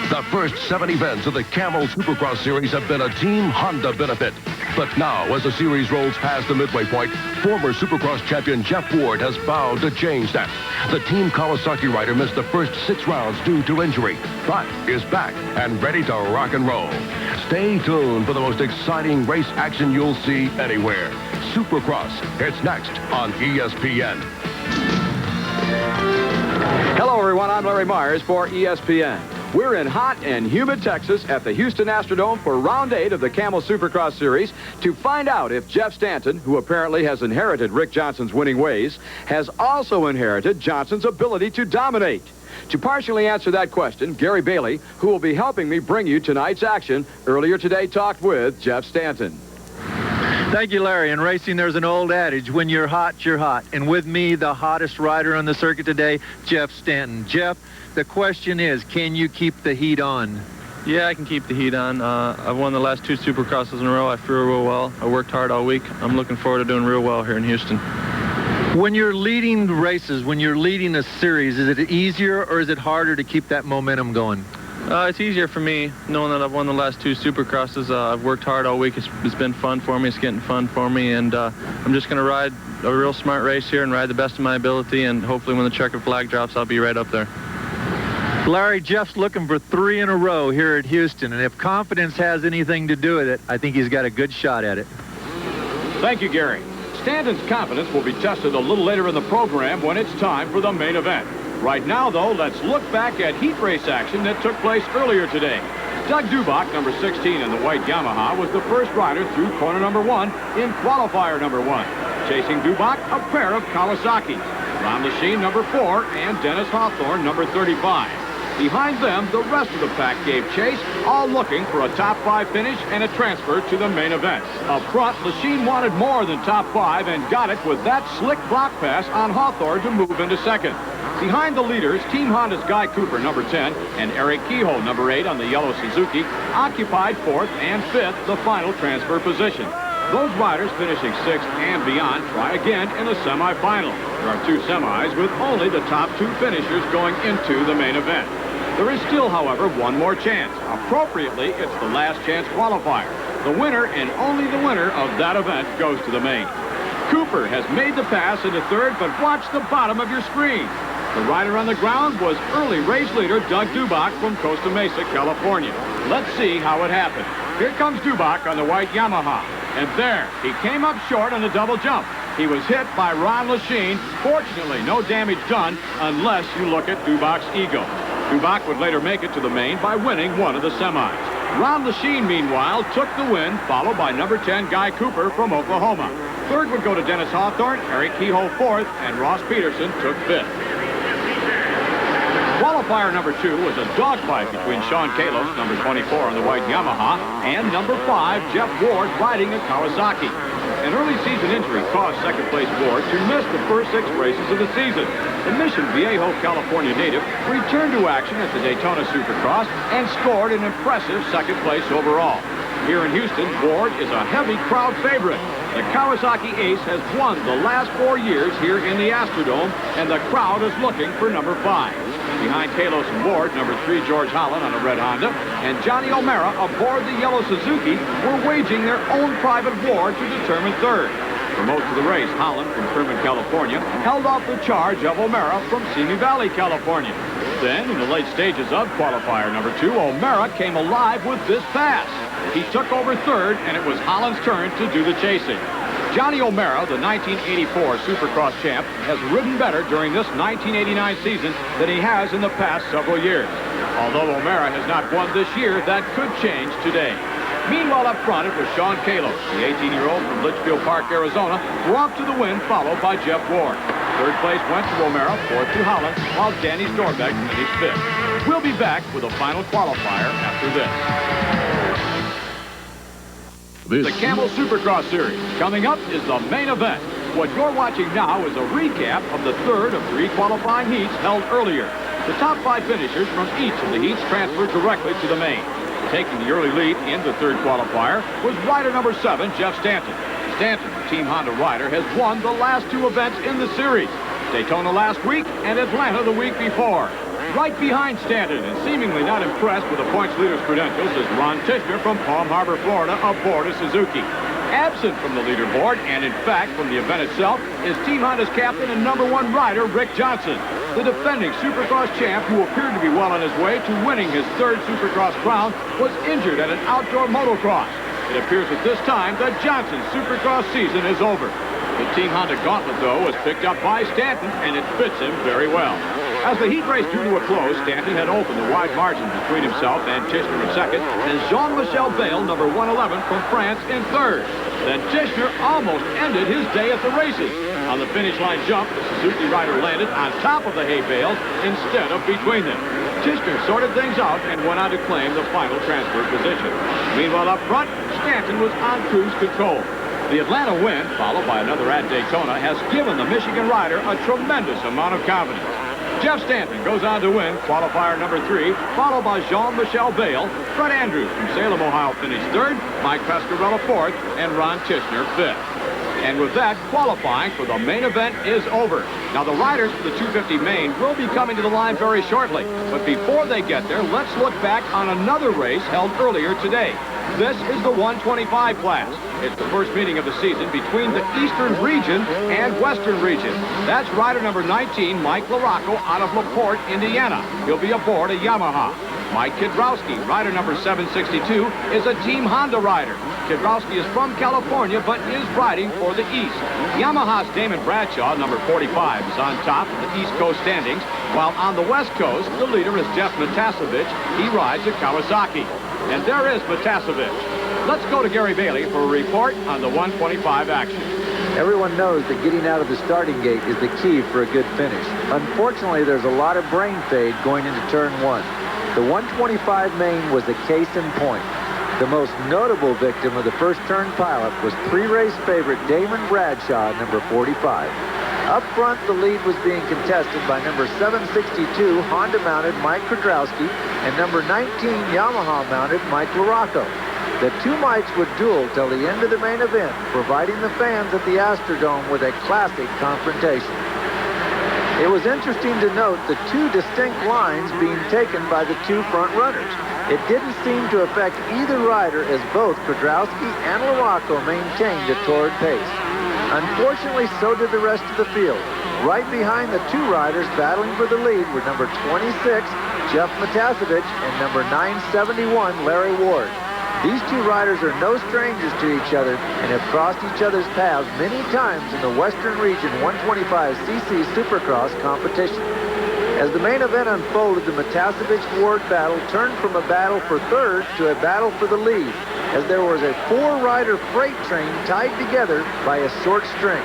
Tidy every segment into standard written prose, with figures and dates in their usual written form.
The first 7 events of the Camel Supercross Series have been a Team Honda benefit. But now, as the series rolls past the midway point, former Supercross champion Jeff Ward has vowed to change that. The Team Kawasaki rider missed the first 6 rounds due to injury, but is back and ready to rock and roll. Stay tuned for the most exciting race action you'll see anywhere. Supercross, it's next on ESPN. Hello, everyone. I'm Larry Myers for ESPN. We're in hot and humid Texas at the Houston Astrodome for round 8 of the Camel Supercross Series to find out if Jeff Stanton, who apparently has inherited Rick Johnson's winning ways, has also inherited Johnson's ability to dominate. To partially answer that question, Gary Bailey, who will be helping me bring you tonight's action, earlier today talked with Jeff Stanton. Thank you, Larry. In racing, there's an old adage, when you're hot, you're hot. And with me, the hottest rider on the circuit today, Jeff Stanton. Jeff, the question is, can you keep the heat on? Yeah, I can keep the heat on. I've won the last 2 Supercrosses in a row. I flew real well. I worked hard all week. I'm looking forward to doing real well here in Houston. When you're leading races, when you're leading a series, is it easier or is it harder to keep that momentum going? It's easier for me, knowing that I've won the last 2 Supercrosses. I've worked hard all week. It's been fun for me. It's getting fun for me. And I'm just going to ride a real smart race here and ride the best of my ability. And hopefully when the checkered flag drops, I'll be right up there. Larry, Jeff's looking for 3 in a row here at Houston. And if confidence has anything to do with it, I think he's got a good shot at it. Thank you, Gary. Stanton's confidence will be tested a little later in the program when it's time for the main event. Right now, though, let's look back at heat race action that took place earlier today. Doug Dubach, number 16 in the white Yamaha, was the first rider through corner number 1 in qualifier number 1. Chasing Dubach, a pair of Kawasaki's. Ron Lachine, number 4, and Dennis Hawthorne, number 35. Behind them, the rest of the pack gave chase, all looking for a top 5 finish and a transfer to the main event. Up front, Lachine wanted more than top 5 and got it with that slick block pass on Hawthorne to move into second. Behind the leaders, Team Honda's Guy Cooper, number 10, and Eric Kehoe, number 8 on the yellow Suzuki, occupied 4th and 5th, the final transfer position. Those riders finishing 6th and beyond try again in the semifinal. There are 2 semis with only the top 2 finishers going into the main event. There is still, however, one more chance. Appropriately, it's the last chance qualifier. The winner and only the winner of that event goes to the main. Cooper has made the pass into 3rd, but watch the bottom of your screen. The rider on the ground was early race leader Doug Dubach from Costa Mesa, California. Let's see how it happened. Here comes Dubach on the white Yamaha. And there, he came up short on the double jump. He was hit by Ron Lachine. Fortunately, no damage done unless you look at Dubach's ego. Dubach would later make it to the main by winning one of the semis. Ron Lachine, meanwhile, took the win, followed by number 10 Guy Cooper from Oklahoma. 3rd would go to Dennis Hawthorne, Eric Kehoe 4th, and Ross Peterson took 5th. Qualifier number 2 was a dogfight between Sean Kalos, number 24 on the white Yamaha, and number 5, Jeff Ward, riding a Kawasaki. An early season injury caused second-place Ward to miss the first 6 races of the season. The Mission Viejo, California native returned to action at the Daytona Supercross and scored an impressive second-place overall. Here in Houston, Ward is a heavy crowd favorite. The Kawasaki ace has won the last 4 years here in the Astrodome, and the crowd is looking for number 5. Behind Kalos and Ward, number 3 George Holland on a red Honda, and Johnny O'Mara aboard the yellow Suzuki were waging their own private war to determine 3rd. For most of the race, Holland from Kerman, California, held off the charge of O'Mara from Simi Valley, California. Then, in the late stages of qualifier number 2, O'Mara came alive with this pass. He took over 3rd, and it was Holland's turn to do the chasing. Johnny O'Mara, the 1984 Supercross champ, has ridden better during this 1989 season than he has in the past several years. Although O'Mara has not won this year, that could change today. Meanwhile, up front, it was Sean Kalos, the 18-year-old from Litchfield Park, Arizona, who off to the win, followed by Jeff Ward. 3rd place went to O'Mara, 4th to Holland, while Danny Storbeck finished 5th. We'll be back with a final qualifier after this. The Camel Supercross Series. Coming up is the main event. What you're watching now is a recap of the 3rd of 3 qualifying heats held earlier. The top 5 finishers from each of the heats transferred directly to the main. Taking the early lead in the 3rd qualifier was rider number 7, Jeff Stanton. Stanton, the Team Honda rider, has won the last 2 events in the series. Daytona last week and Atlanta the week before. Right behind Stanton, and seemingly not impressed with the points leader's credentials, is Ron Tishner from Palm Harbor, Florida, aboard a Suzuki. Absent from the leaderboard, and in fact from the event itself, is Team Honda's captain and #1 rider, Rick Johnson. The defending Supercross champ, who appeared to be well on his way to winning his 3rd Supercross crown, was injured at an outdoor motocross. It appears at this time that Johnson's Supercross season is over. The Team Honda gauntlet, though, was picked up by Stanton, and it fits him very well. As the heat race drew to a close, Stanton had opened a wide margin between himself and Tishner in 2nd, and Jean-Michel Bayle, number 111 from France, in 3rd. Then Tishner almost ended his day at the races. On the finish line jump, the Suzuki rider landed on top of the hay bales instead of between them. Tishner sorted things out and went on to claim the final transfer position. Meanwhile, up front, Stanton was on cruise control. The Atlanta win, followed by another at Daytona, has given the Michigan rider a tremendous amount of confidence. Jeff Stanton goes on to win qualifier number 3, followed by Jean-Michel Bayle. Fred Andrews from Salem, Ohio finished 3rd, Mike Pescarella 4th, and Ron Tishner 5th. And with that, qualifying for the main event is over. Now, the riders for the 250 main will be coming to the line very shortly. But before they get there, let's look back on another race held earlier today. This is the 125 class. It's the first meeting of the season between the Eastern region and Western region. That's rider number 19, Mike LaRocco, out of LaPorte, Indiana. He'll be aboard a Yamaha. Mike Kidrowski, rider number 762, is a Team Honda rider. Kidrowski is from California, but is riding for the East. Yamaha's Damon Bradshaw, number 45, is on top of the East Coast standings, while on the West Coast, the leader is Jeff Matasevich. He rides at Kawasaki. And there is Matasevich. Let's go to Gary Bailey for a report on the 125 action. Everyone knows that getting out of the starting gate is the key for a good finish. Unfortunately, there's a lot of brain fade going into turn 1. The 125 main was the case in point. The most notable victim of the first turn pileup was pre-race favorite Damon Bradshaw, number 45. Up front, the lead was being contested by number 762 Honda-mounted Mike Kidrowski and number 19 Yamaha-mounted Mike LaRocco. The two Mikes would duel till the end of the main event, providing the fans at the Astrodome with a classic confrontation. It was interesting to note the two distinct lines being taken by the two front runners. It didn't seem to affect either rider as both Kidrowski and LaRocco maintained a torrid pace. Unfortunately, so did the rest of the field. Right behind the two riders battling for the lead were number 26, Jeff Matasevich, and number 971, Larry Ward. These two riders are no strangers to each other and have crossed each other's paths many times in the Western Region 125cc Supercross competition. As the main event unfolded, the Matasevich-Ward battle turned from a battle for 3rd to a battle for the lead, as there was a 4-rider freight train tied together by a short string.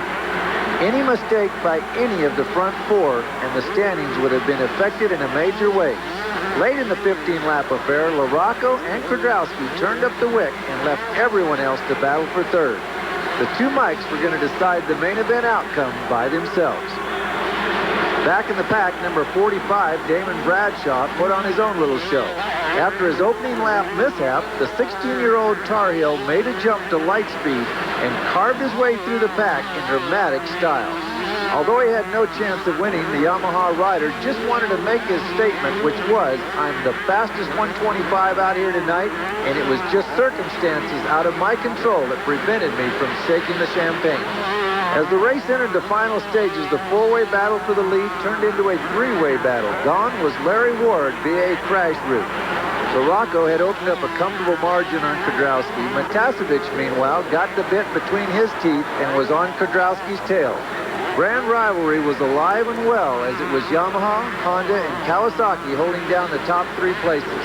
Any mistake by any of the front 4 and the standings would have been affected in a major way. Late in the 15-lap affair, LaRocco and Kidrowski turned up the wick and left everyone else to battle for 3rd. The two Mikes were going to decide the main event outcome by themselves. Back in the pack, number 45, Damon Bradshaw, put on his own little show. After his opening lap mishap, the 16-year-old Tar Heel made a jump to light speed and carved his way through the pack in dramatic style. Although he had no chance of winning, the Yamaha rider just wanted to make his statement, which was, "I'm the fastest 125 out here tonight, and it was just circumstances out of my control that prevented me from shaking the champagne." As the race entered the final stages, the 4-way battle for the lead turned into a 3-way battle. Gone was Larry Ward via a crash route. LaRocco had opened up a comfortable margin on Kidrowski. Matasevich, meanwhile, got the bit between his teeth and was on Kidrowski's tail. Grand rivalry was alive and well, as it was Yamaha, Honda, and Kawasaki holding down the top 3 places.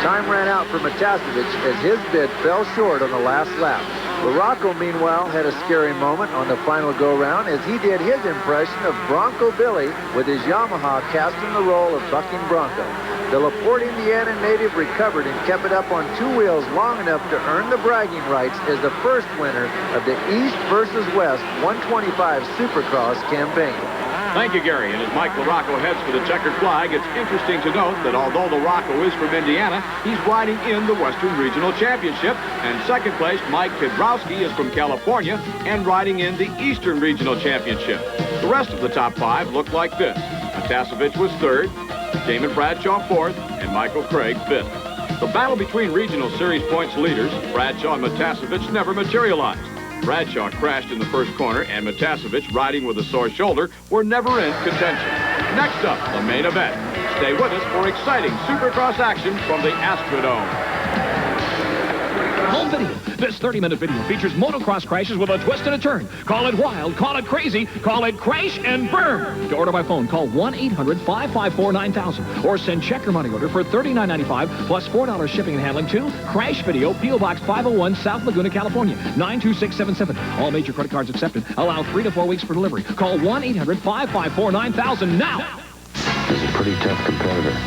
Time ran out for Matasevich as his bid fell short on the last lap. LaRocco, meanwhile, had a scary moment on the final go-round as he did his impression of Bronco Billy with his Yamaha casting the role of bucking Bronco. The LaPorte, Indiana native recovered and kept it up on 2 wheels long enough to earn the bragging rights as the first winner of the East versus West 125 Supercross campaign. Thank you, Gary. And as Mike LaRocco heads for the checkered flag, it's interesting to note that although LaRocco is from Indiana, he's riding in the Western Regional Championship. And second place, Mike Kidrowski, is from California and riding in the Eastern Regional Championship. The rest of the top 5 look like this. Matasevich was 3rd, Damon Bradshaw fourth, and Michael Craig fifth. The battle between regional series points leaders, Bradshaw and Matasevich, never materialized. Bradshaw crashed in the first corner, and Matasevich, riding with a sore shoulder, were never in contention. Next up, the main event. Stay with us for exciting Supercross action from the Astrodome. Home video. This 30-minute video features motocross crashes with a twist and a turn. Call it wild, call it crazy, call it crash and burn. To order by phone, call 1-800-554-9000 or send check or money order for $39.95 plus $4 shipping and handling to Crash Video, P.O. Box 501, South Laguna, California, 92677. All major credit cards accepted. Allow 3 to 4 weeks for delivery. Call 1-800-554-9000 now. He's a pretty tough competitor.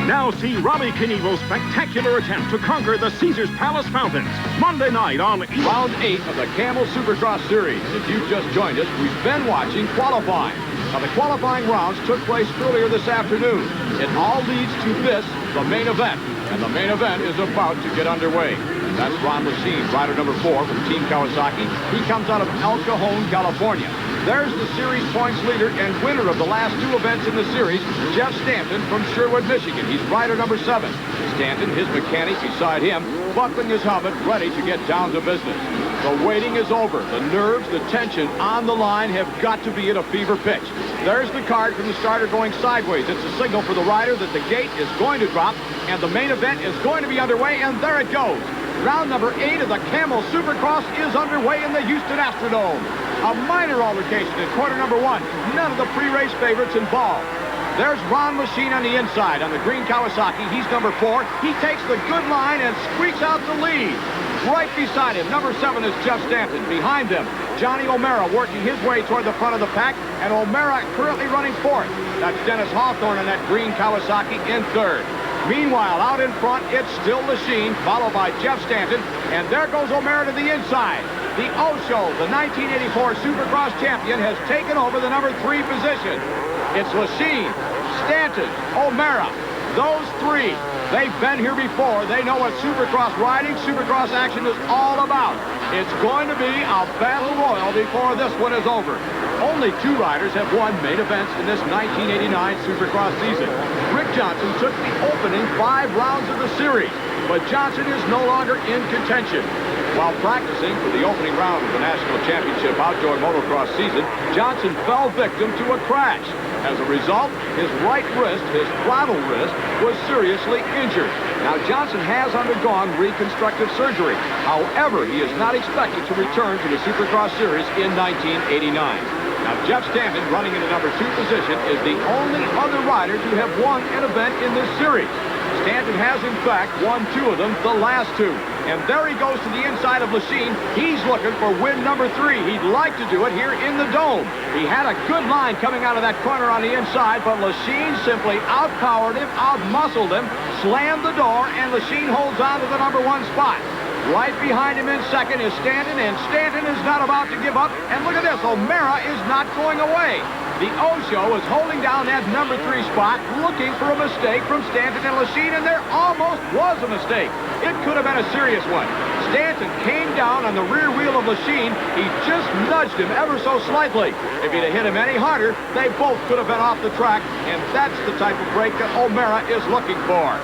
Now see Robbie Knievel's spectacular attempt to conquer the Caesars Palace Fountains. Monday night on Round 8 of the Camel Supercross Series. If you've just joined us, we've been watching qualifying. Now, the qualifying rounds took place earlier this afternoon. It all leads to this, the main event. And the main event is about to get underway. That's Ron Lachine, rider number 4 from Team Kawasaki. He comes out of El Cajon, California. There's the series points leader and winner of the last 2 events in the series, Jeff Stanton from Sherwood, Michigan. He's rider number 7. Stanton, his mechanic beside him, buckling his helmet, ready to get down to business. The waiting is over. The nerves, the tension on the line have got to be at a fever pitch. There's the card from the starter going sideways. It's a signal for the rider that the gate is going to drop, and the main event is going to be underway, and there it goes. Round number 8 of the Camel Supercross is underway in the Houston Astrodome. A minor altercation in quarter number 1. None of the pre-race favorites involved. There's Ron Lachine on the inside on the green Kawasaki. He's number 4. He takes the good line and squeaks out the lead. Right beside him, number 7 is Jeff Stanton. Behind them, Johnny O'Mara working his way toward the front of the pack, and O'Mara currently running 4th. That's Dennis Hawthorne in that green Kawasaki in 3rd. Meanwhile, out in front, it's still Lachine, followed by Jeff Stanton, and there goes O'Mara to the inside. The Osho, the 1984 Supercross champion, has taken over the number 3 position. It's Lachine, Stanton, O'Mara. Those 3, they've been here before. They know what Supercross riding, Supercross action is all about. It's going to be a battle royal before this one is over. Only 2 riders have won main events in this 1989 Supercross season. Rick Johnson took the opening 5 rounds of the series, but Johnson is no longer in contention. While practicing for the opening round of the National Championship Outdoor Motocross season, Johnson fell victim to a crash. As a result, his right wrist, his throttle wrist, was seriously injured. Now, Johnson has undergone reconstructive surgery. However, he is not expected to return to the Supercross Series in 1989. Now, Jeff Stanton, running in the number 2 position, is the only other rider to have won an event in this series. Stanton has, in fact, won 2 of them, the last 2. And there he goes to the inside of Lachine. He's looking for win number 3. He'd like to do it here in the Dome. He had a good line coming out of that corner on the inside, but Lachine simply outpowered him, outmuscled him, slammed the door, and Lachine holds on to the number 1 spot. Right behind him in second is Stanton, and Stanton is not about to give up. And look at this, O'Mara is not going away. The Osho is holding down that number 3 spot, looking for a mistake from Stanton and Lachine, and there almost was a mistake. It could have been a serious one. Stanton came down on the rear wheel of Lachine. He just nudged him ever so slightly. If he'd have hit him any harder, they both could have been off the track, and that's the type of break that O'Mara is looking for.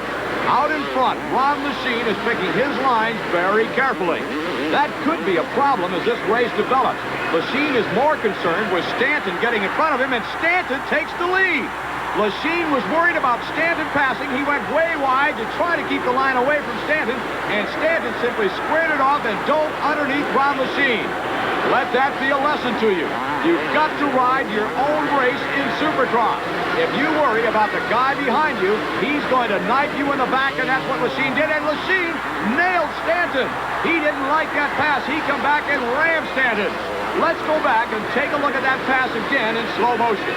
Out in front, Ron Lachine is picking his lines very carefully. That could be a problem as this race develops. Lachine is more concerned with Stanton getting in front of him, and Stanton takes the lead. Lachine was worried about Stanton passing. He went way wide to try to keep the line away from Stanton, and Stanton simply squared it off and dove underneath Ron Lachine. Let that be a lesson to you. You've got to ride your own race in Supercross. If you worry about the guy behind you, he's going to knife you in the back, and that's what Lachine did, and Lachine nailed Stanton. He didn't like that pass. He come back and rammed Stanton. Let's go back and take a look at that pass again in slow motion.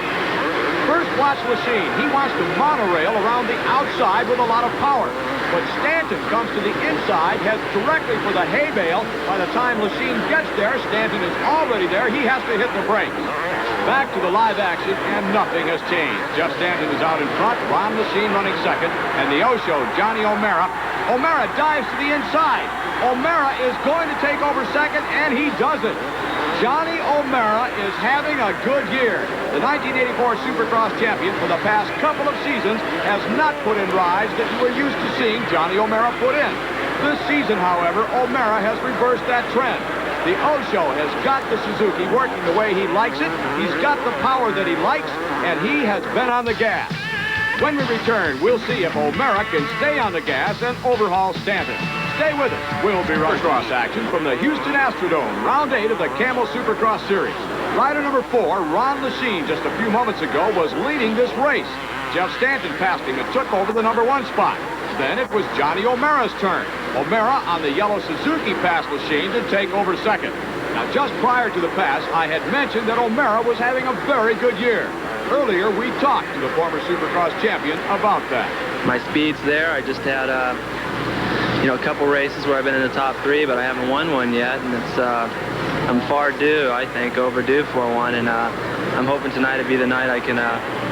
First, watch Lachine. He wants to monorail around the outside with a lot of power. But Stanton comes to the inside, heads directly for the hay bale. By the time Lachine gets there, Stanton is already there. He has to hit the brakes. Back to the live action, and nothing has changed. Jeff Stanton is out in front, Ron Lachine running second, and the Osho, Johnny O'Mara. O'Mara dives to the inside. O'Mara is going to take over second, and he does it. Johnny O'Mara is having a good year. The 1984 Supercross champion for the past couple of seasons has not put in rides that you were used to seeing Johnny O'Mara put in. This season, however, O'Mara has reversed that trend. The Osho has got the Suzuki working the way he likes it. He's got the power that he likes, and he has been on the gas. When we return, we'll see if O'Mara can stay on the gas and overhaul Stanton. Stay with us. We'll be right cross action from the Houston Astrodome, round 8 of the Camel Supercross Series. Rider number 4, Ron Lechien, just a few moments ago, was leading this race. Jeff Stanton passed him and took over the number 1 spot. Then it was Johnny O'Mara's turn. O'Mara on the yellow Suzuki passed Lechien to take over second. Now, just prior to the pass, I had mentioned that O'Mara was having a very good year. Earlier, we talked to the former Supercross champion about that. My speed's there. I just had a couple races where I've been in the top 3, but I haven't won one yet, and it's I'm far due, I think, overdue for one, and I'm hoping tonight to be the night I can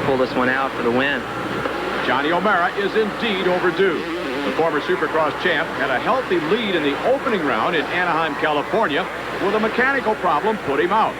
pull this one out for the win. Johnny O'Mara is indeed overdue. The former Supercross champ had a healthy lead in the opening round in Anaheim, California, with a mechanical problem put him out.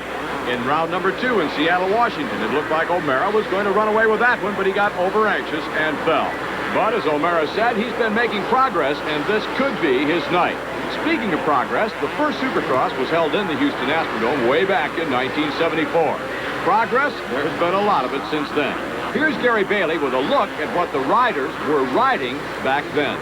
In round number 2 in Seattle, Washington, it looked like O'Mara was going to run away with that one, but he got over-anxious and fell. But as O'Mara said, he's been making progress, and this could be his night. Speaking of progress, the first Supercross was held in the Houston Astrodome way back in 1974. Progress? There's been a lot of it since then. Here's Gary Bailey with a look at what the riders were riding back then.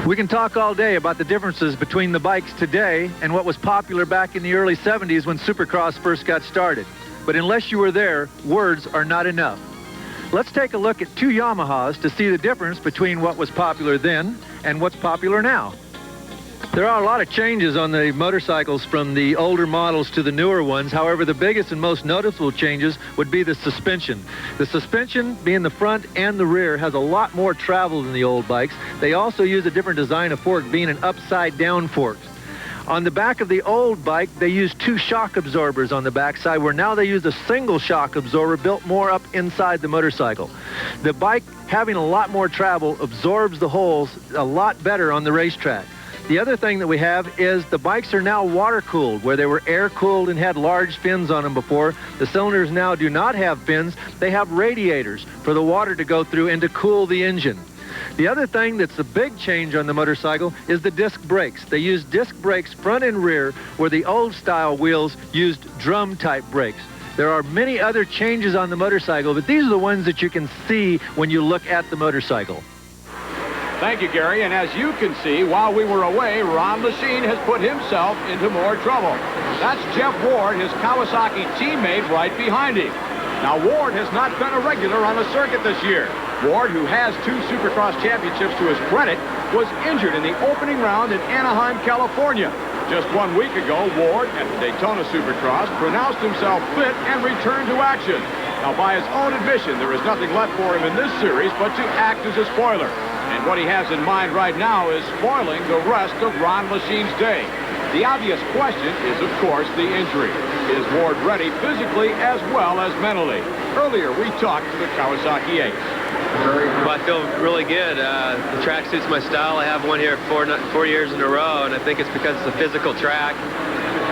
We can talk all day about the differences between the bikes today and what was popular back in the early 70s when Supercross first got started. But unless you were there, words are not enough. Let's take a look at 2 Yamahas to see the difference between what was popular then and what's popular now. There are a lot of changes on the motorcycles from the older models to the newer ones. However, the biggest and most noticeable changes would be the suspension. The suspension, being the front and the rear, has a lot more travel than the old bikes. They also use a different design of fork, being an upside-down fork. On the back of the old bike, they used 2 shock absorbers on the backside, where now they use a single shock absorber built more up inside the motorcycle. The bike, having a lot more travel, absorbs the holes a lot better on the racetrack. The other thing that we have is the bikes are now water-cooled, where they were air-cooled and had large fins on them before. The cylinders now do not have fins. They have radiators for the water to go through and to cool the engine. The other thing that's a big change on the motorcycle is the disc brakes. They use disc brakes front and rear, where the old-style wheels used drum-type brakes. There are many other changes on the motorcycle, but these are the ones that you can see when you look at the motorcycle. Thank you, Gary. And as you can see, while we were away, Ron Lechien has put himself into more trouble. That's Jeff Ward, his Kawasaki teammate, right behind him. Now, Ward has not been a regular on the circuit this year. Ward, who has 2 Supercross championships to his credit, was injured in the opening round in Anaheim, California. Just 1 week ago, Ward, at the Daytona Supercross, pronounced himself fit and returned to action. Now, by his own admission, there is nothing left for him in this series but to act as a spoiler. And what he has in mind right now is spoiling the rest of Ron Lechien's day. The obvious question is, of course, the injury. Is Ward ready physically as well as mentally? Earlier, we talked to the Kawasaki ace. Well, I feel really good. The track suits my style. I have one here 4 years in a row, and I think it's because it's a physical track.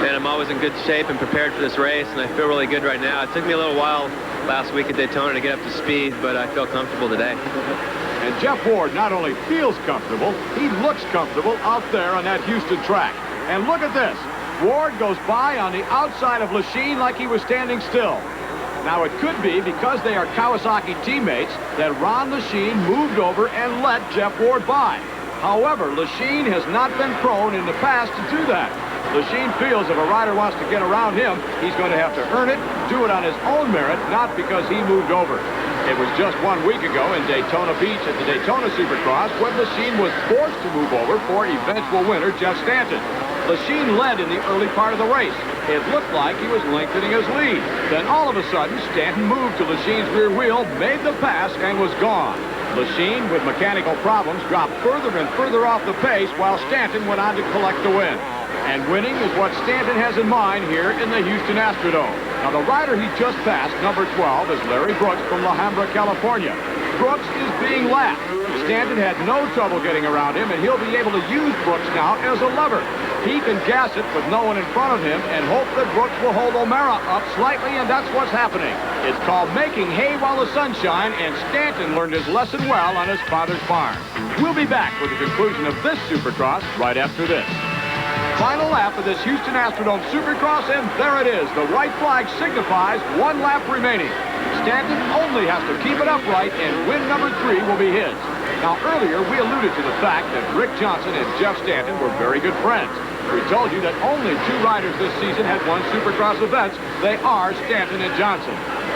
And I'm always in good shape and prepared for this race, and I feel really good right now. It took me a little while last week at Daytona to get up to speed, but I feel comfortable today. And Jeff Ward not only feels comfortable, he looks comfortable out there on that Houston track. And look at this. Ward goes by on the outside of Lechien like he was standing still. Now, it could be because they are Kawasaki teammates that Ron Lechien moved over and let Jeff Ward by. However, Lechien has not been prone in the past to do that. Lechien feels if a rider wants to get around him, he's going to have to earn it, do it on his own merit, not because he moved over. It was just 1 week ago in Daytona Beach at the Daytona Supercross when Lechien was forced to move over for eventual winner Jeff Stanton. Lechien led in the early part of the race. It looked like he was lengthening his lead. Then all of a sudden, Stanton moved to Lechien's rear wheel, made the pass, and was gone. Lechien, with mechanical problems, dropped further and further off the pace while Stanton went on to collect the win. And winning is what Stanton has in mind here in the Houston Astrodome. Now, the rider he just passed, number 12, is Larry Brooks from La Habra, California. Brooks is being lapped. Stanton had no trouble getting around him, and he'll be able to use Brooks now as a lever. He can gas it with no one in front of him and hope that Brooks will hold O'Mara up slightly, and that's what's happening. It's called making hay while the sun shines, and Stanton learned his lesson well on his father's farm. We'll be back with the conclusion of this Supercross right after this. Final lap of this Houston Astrodome Supercross, and there it is. The white flag signifies 1 lap remaining. Stanton only has to keep it upright, and win number 3 will be his. Now, earlier, we alluded to the fact that Rick Johnson and Jeff Stanton were very good friends. We told you that only 2 riders this season had won Supercross events. They are Stanton and Johnson.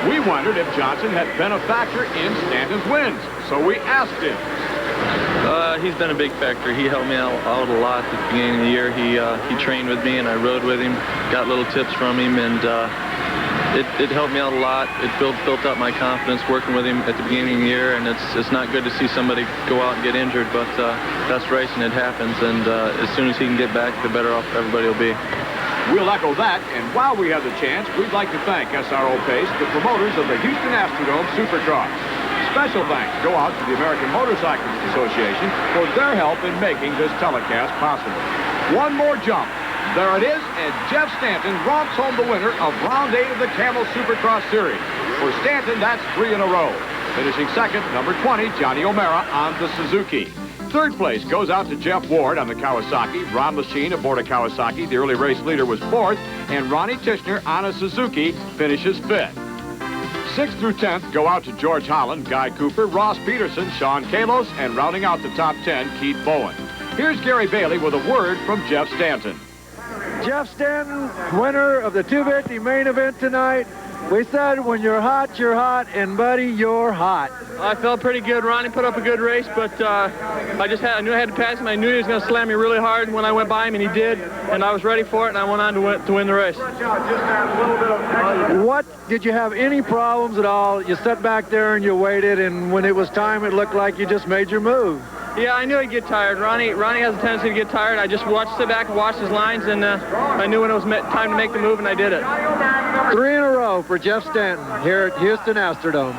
We wondered if Johnson had been a factor in Stanton's wins, so we asked him. He's been a big factor. He helped me out a lot at the beginning of the year. He trained with me, and I rode with him, got little tips from him, and it helped me out a lot. It built up my confidence working with him at the beginning of the year, and it's not good to see somebody go out and get injured, but that's racing. It happens, and as soon as he can get back, the better off everybody will be. We'll echo that, and while we have the chance, we'd like to thank SRO Pace, the promoters of the Houston Astrodome Supercross. Special thanks go out to the American Motorcyclists Association for their help in making this telecast possible. One more jump. There it is, and Jeff Stanton romps home the winner of round 8 of the Camel Supercross Series. For Stanton, that's 3 in a row. Finishing second, number 20, Johnny O'Mara on the Suzuki. Third place goes out to Jeff Ward on the Kawasaki. Ron Lachine aboard a Kawasaki. The early race leader was 4th, and Ronnie Tishner on a Suzuki finishes 5th. 6th through 10th go out to George Holland, Guy Cooper, Ross Peterson, Sean Kalos, and rounding out the top 10, Keith Bowen. Here's Gary Bailey with a word from Jeff Stanton. Jeff Stanton, winner of the 250 main event tonight. We said when you're hot, and buddy, you're hot. I felt pretty good. Ronnie put up a good race, but I knew I had to pass him. I knew he was going to slam me really hard when I went by him, and he did. And I was ready for it, and I went on to win the race. What, did you have any problems at all? You sat back there and you waited, and when it was time, it looked like you just made your move. Yeah, I knew he'd get tired. Ronnie has a tendency to get tired. I just sit back and watched his lines, and I knew when it was time to make the move, and I did it. 3 in a row for Jeff Stanton here at Houston Astrodome.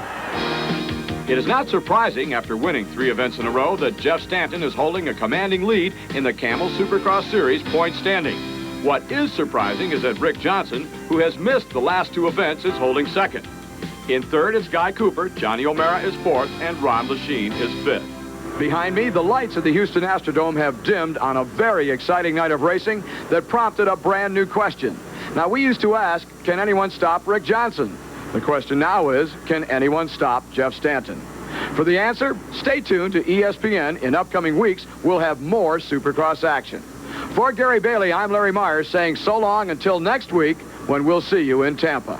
It is not surprising, after winning 3 events in a row, that Jeff Stanton is holding a commanding lead in the Camel Supercross Series point standing. What is surprising is that Rick Johnson, who has missed the last 2 events, is holding second. In third is Guy Cooper, Johnny O'Mara is 4th, and Ron Lachine is 5th. Behind me, the lights of the Houston Astrodome have dimmed on a very exciting night of racing that prompted a brand new question. Now, we used to ask, can anyone stop Rick Johnson? The question now is, can anyone stop Jeff Stanton? For the answer, stay tuned to ESPN. In upcoming weeks, we'll have more Supercross action. For Gary Bailey, I'm Larry Myers saying so long until next week when we'll see you in Tampa.